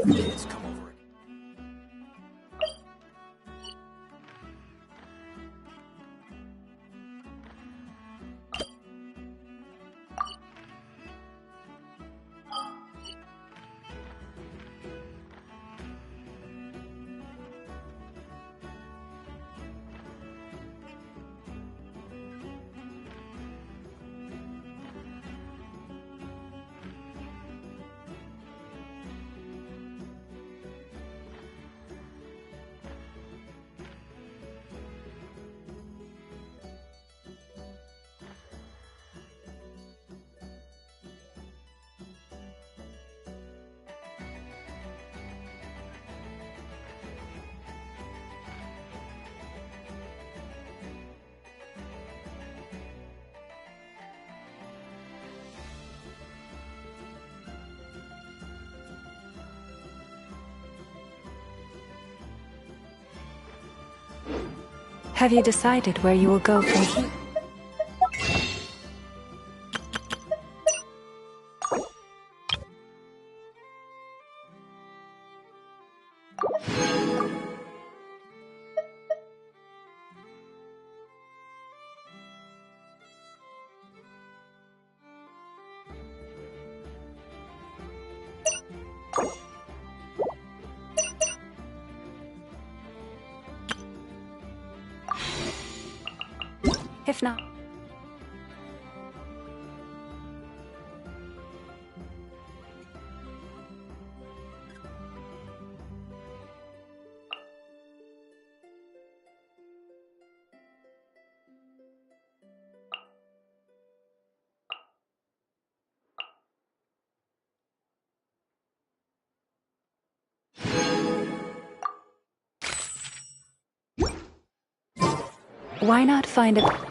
Yes, come over it. Have you decided where you will go from here? If not, why not find a...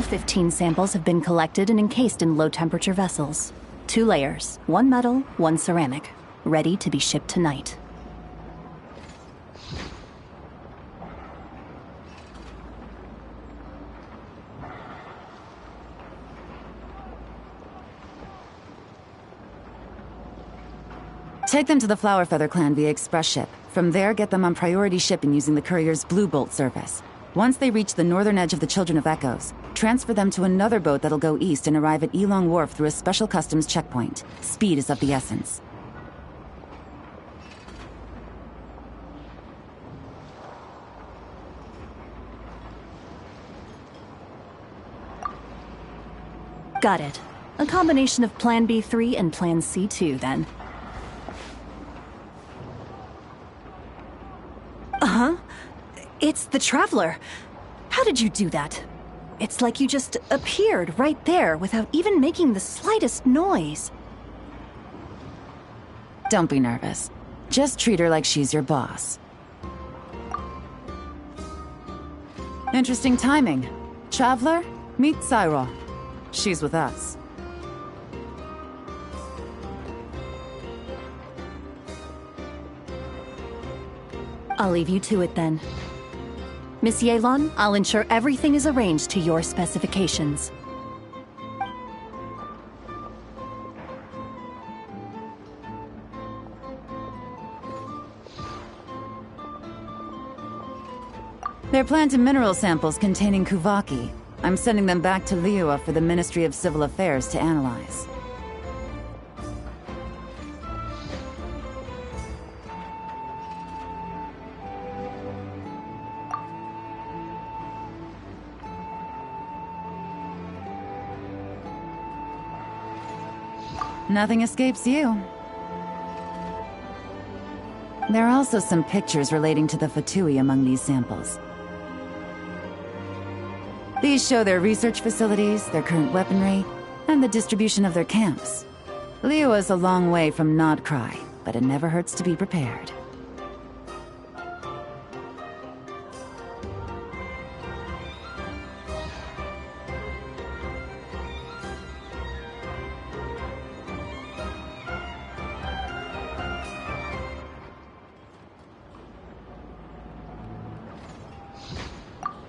15 samples have been collected and encased in low-temperature vessels. 2 layers, 1 metal, 1 ceramic, ready to be shipped tonight. Take them to the Flower Feather clan via express ship. From there, get them on priority shipping using the courier's Blue Bolt service. Once they reach the northern edge of the Children of Echoes, transfer them to another boat that'll go east and arrive at Elong Wharf through a special customs checkpoint. Speed is of the essence. Got it. A combination of Plan B3 and Plan C2, then. Uh-huh. It's the Traveler. How did you do that? It's like you just appeared right there without even making the slightest noise. Don't be nervous. Just treat her like she's your boss. Interesting timing. Traveler, meet Cyro. She's with us. I'll leave you to it then. Miss Yelon, I'll ensure everything is arranged to your specifications. They're plant and mineral samples containing Kuvaki. I'm sending them back to Liyue for the Ministry of Civil Affairs to analyze. Nothing escapes you. There are also some pictures relating to the Fatui among these samples. These show their research facilities, their current weaponry, and the distribution of their camps. Liyue is a long way from Nodcry, but it never hurts to be prepared.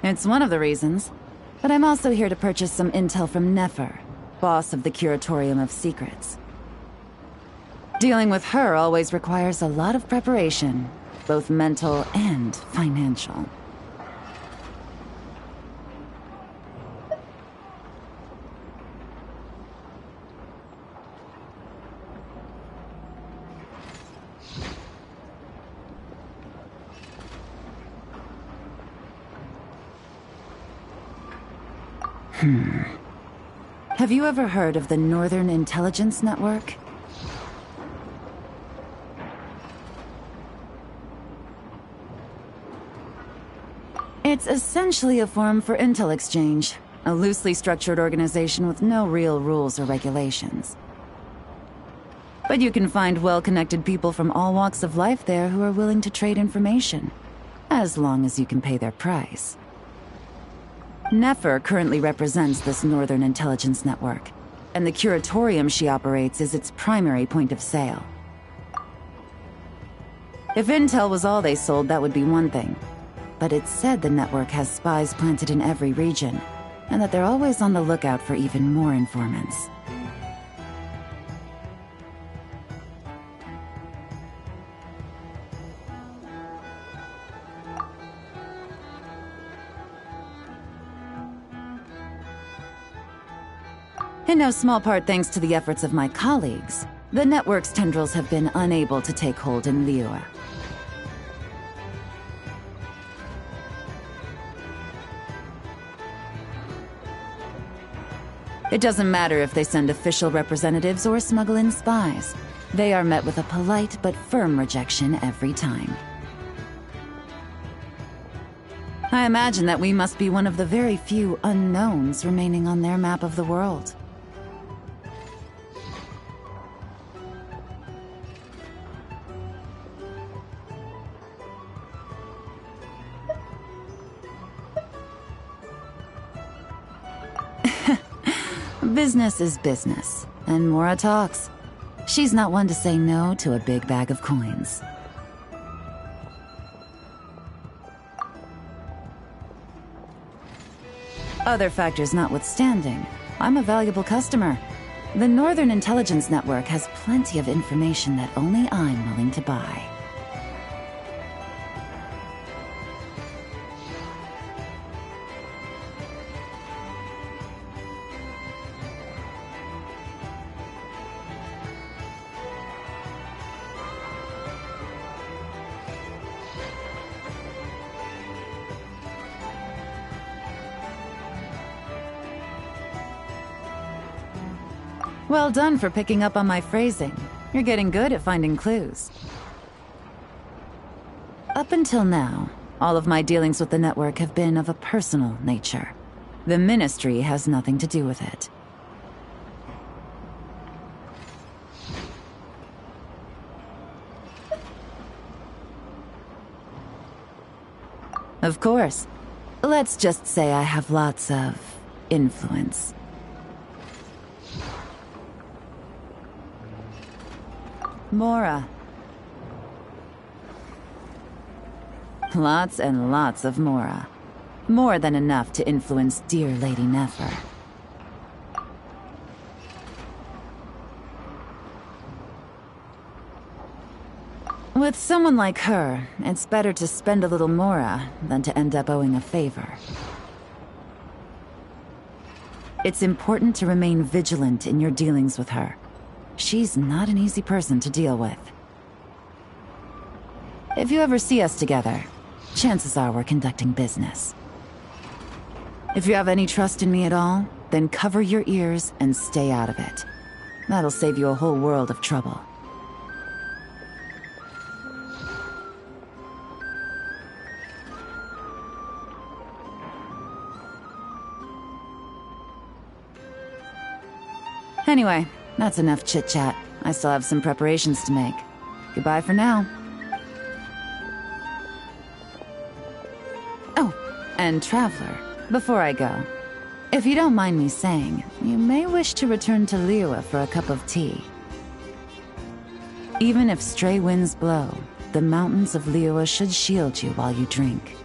It's one of the reasons. But I'm also here to purchase some intel from Nefer, boss of the Curatorium of Secrets. Dealing with her always requires a lot of preparation, both mental and financial. Have you ever heard of the Northern Intelligence Network? It's essentially a forum for intel exchange, a loosely structured organization with no real rules or regulations. But you can find well-connected people from all walks of life there who are willing to trade information, as long as you can pay their price. Nefer currently represents this Northern Intelligence Network, and the Curatorium she operates is its primary point of sale. If intel was all they sold, that would be one thing. But it's said the network has spies planted in every region, and that they're always on the lookout for even more informants. In no small part thanks to the efforts of my colleagues, the network's tendrils have been unable to take hold in Liyue. It doesn't matter if they send official representatives or smuggle in spies. They are met with a polite but firm rejection every time. I imagine that we must be one of the very few unknowns remaining on their map of the world. Business is business, and Mora talks. She's not one to say no to a big bag of coins. Other factors notwithstanding, I'm a valuable customer. The Northern Intelligence Network has plenty of information that only I'm willing to buy. Well done for picking up on my phrasing. You're getting good at finding clues. Up until now, all of my dealings with the network have been of a personal nature. The Ministry has nothing to do with it. Of course. Let's just say I have lots of influence. Mora. Lots and lots of Mora. More than enough to influence dear Lady Nefer. With someone like her, it's better to spend a little Mora than to end up owing a favor. It's important to remain vigilant in your dealings with her. She's not an easy person to deal with. If you ever see us together, chances are we're conducting business. If you have any trust in me at all, then cover your ears and stay out of it. That'll save you a whole world of trouble. Anyway, that's enough chit-chat. I still have some preparations to make. Goodbye for now. Oh, and Traveler, before I go, if you don't mind me saying, you may wish to return to Liyue for a cup of tea. Even if stray winds blow, the mountains of Liyue should shield you while you drink.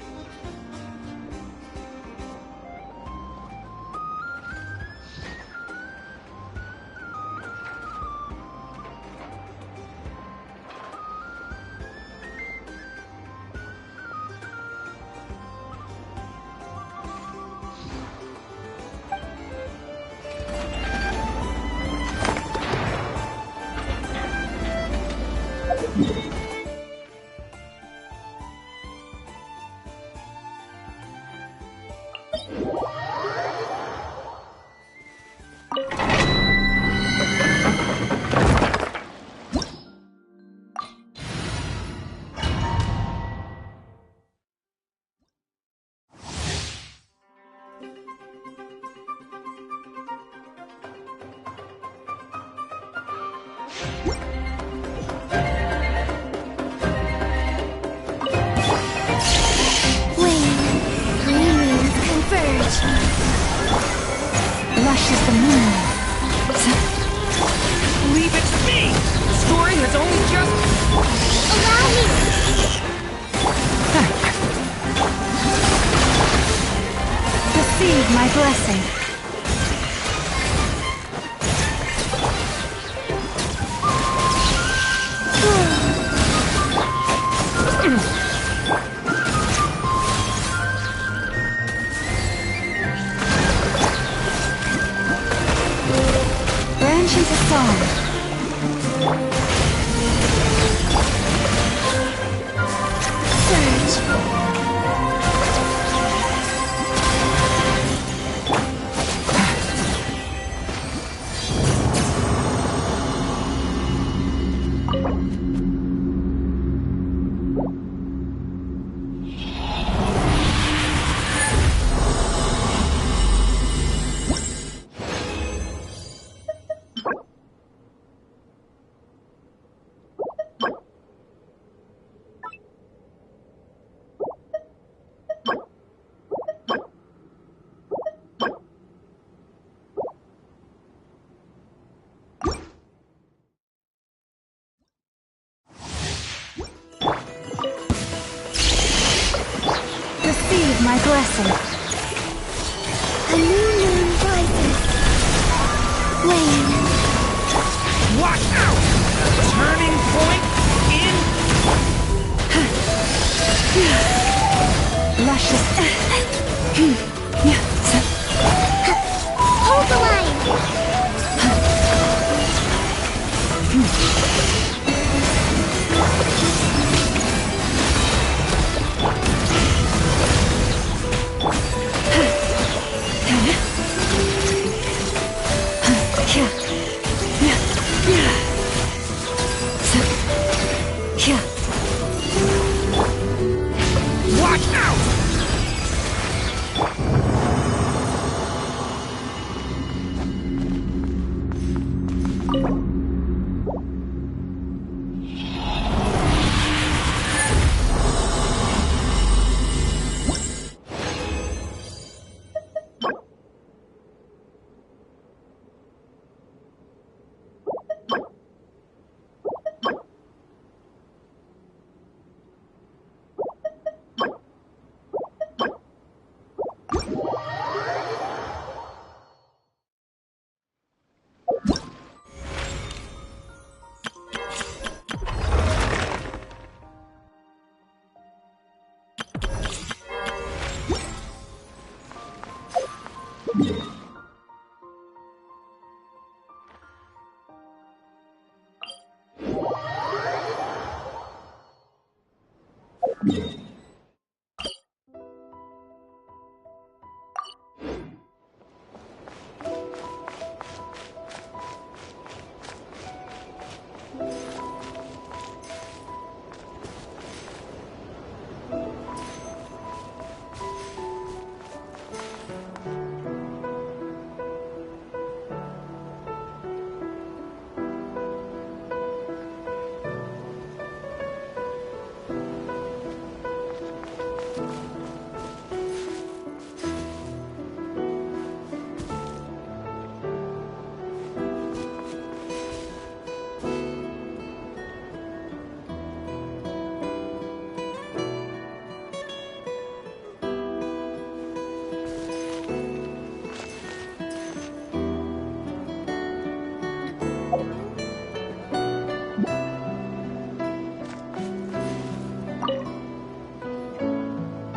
Lush as the moon. Leave it to me! The story has only just... Allow me! Receive my blessing. Branch into song. Surge. blessing. A new moon rises. Flame. Watch out! Turning point in... Luscious. Hold the line. Watch out!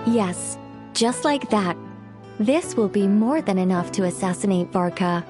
Yes, just like that. This will be more than enough to assassinate Varka.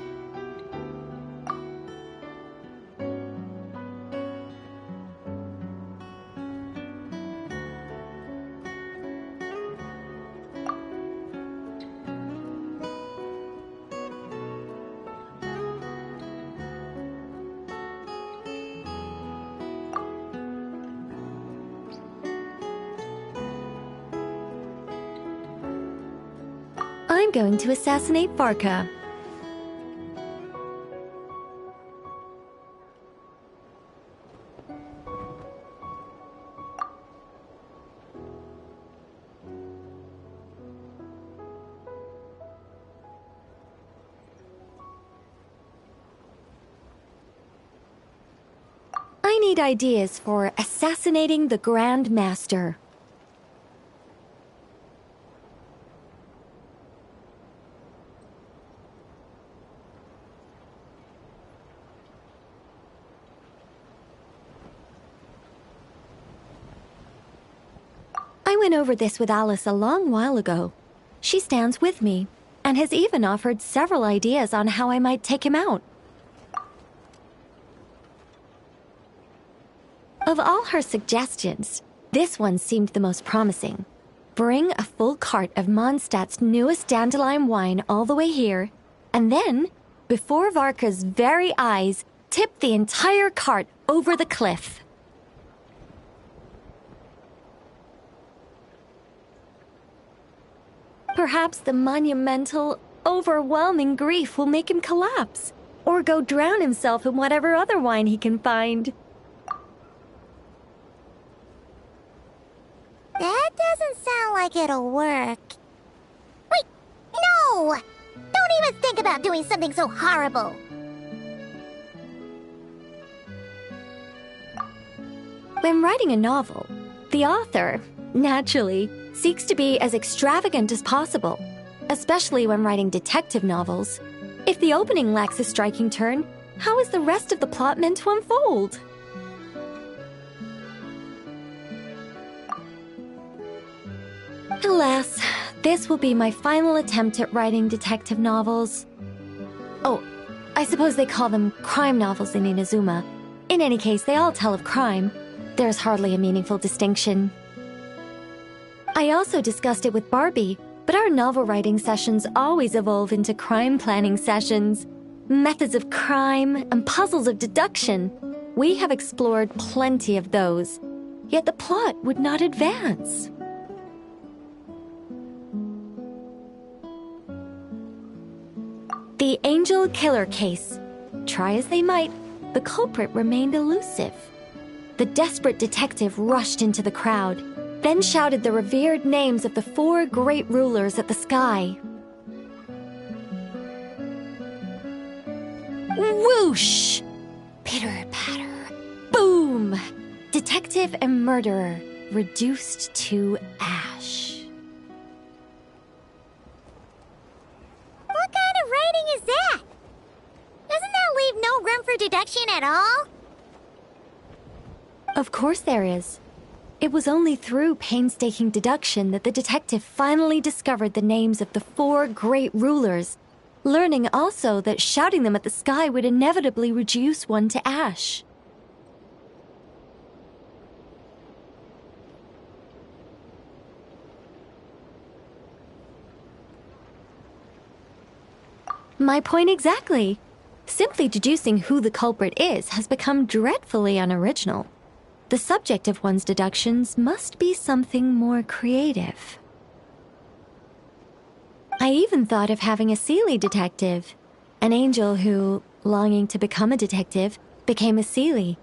I'm going to assassinate Varka. I need ideas for assassinating the Grand Master. I went over this with Alice a long while ago. She stands with me, and has even offered several ideas on how I might take him out. Of all her suggestions, this one seemed the most promising. Bring a full cart of Mondstadt's newest dandelion wine all the way here, and then, before Varka's very eyes, tip the entire cart over the cliff. Perhaps the monumental, overwhelming grief will make him collapse, or go drown himself in whatever other wine he can find. That doesn't sound like it'll work. Wait, no! Don't even think about doing something so horrible. When writing a novel, the author, naturally, seeks to be as extravagant as possible, especially when writing detective novels. If the opening lacks a striking turn, how is the rest of the plot meant to unfold? Alas, this will be my final attempt at writing detective novels. Oh, I suppose they call them crime novels in Inazuma. In any case, they all tell of crime. There's hardly a meaningful distinction. I also discussed it with Barbie, but our novel writing sessions always evolve into crime planning sessions. Methods of crime and puzzles of deduction. We have explored plenty of those, yet the plot would not advance. The Angel Killer case. Try as they might, the culprit remained elusive. The desperate detective rushed into the crowd, then shouted the revered names of the 4 great rulers of the sky. Whoosh! Pitter-patter. Boom! Detective and murderer reduced to ash. What kind of writing is that? Doesn't that leave no room for deduction at all? Of course there is. It was only through painstaking deduction that the detective finally discovered the names of the 4 great rulers, learning also that shouting them at the sky would inevitably reduce one to ash. My point exactly. Simply deducing who the culprit is has become dreadfully unoriginal. The subject of one's deductions must be something more creative. I even thought of having a Seelie detective, an angel who, longing to become a detective, became a Seelie,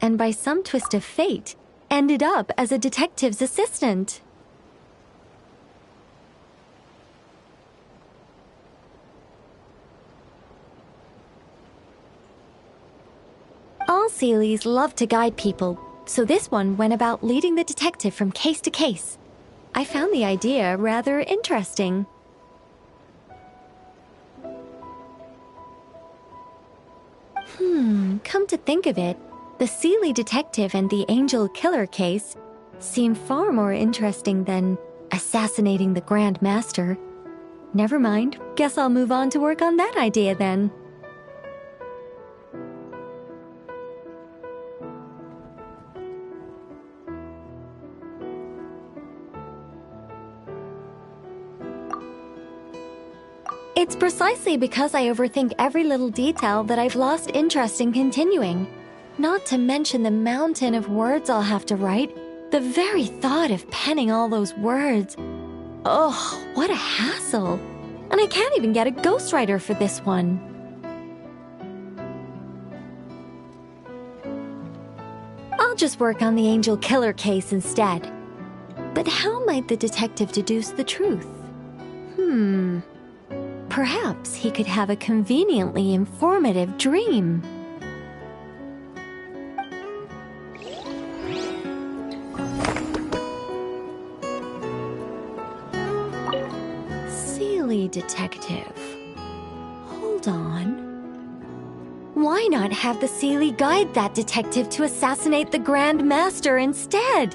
and by some twist of fate, ended up as a detective's assistant. All Seelies love to guide people, so this one went about leading the detective from case to case. I found the idea rather interesting. Come to think of it, the Seelie detective and the Angel Killer case seem far more interesting than assassinating the Grand Master. Never mind, guess I'll move on to work on that idea then. It's precisely because I overthink every little detail that I've lost interest in continuing. Not to mention the mountain of words I'll have to write. The very thought of penning all those words. Oh, what a hassle. And I can't even get a ghostwriter for this one. I'll just work on the Angel Killer case instead. But how might the detective deduce the truth? Perhaps he could have a conveniently informative dream. Seelie detective. Hold on. Why not have the Seelie guide that detective to assassinate the Grand Master instead?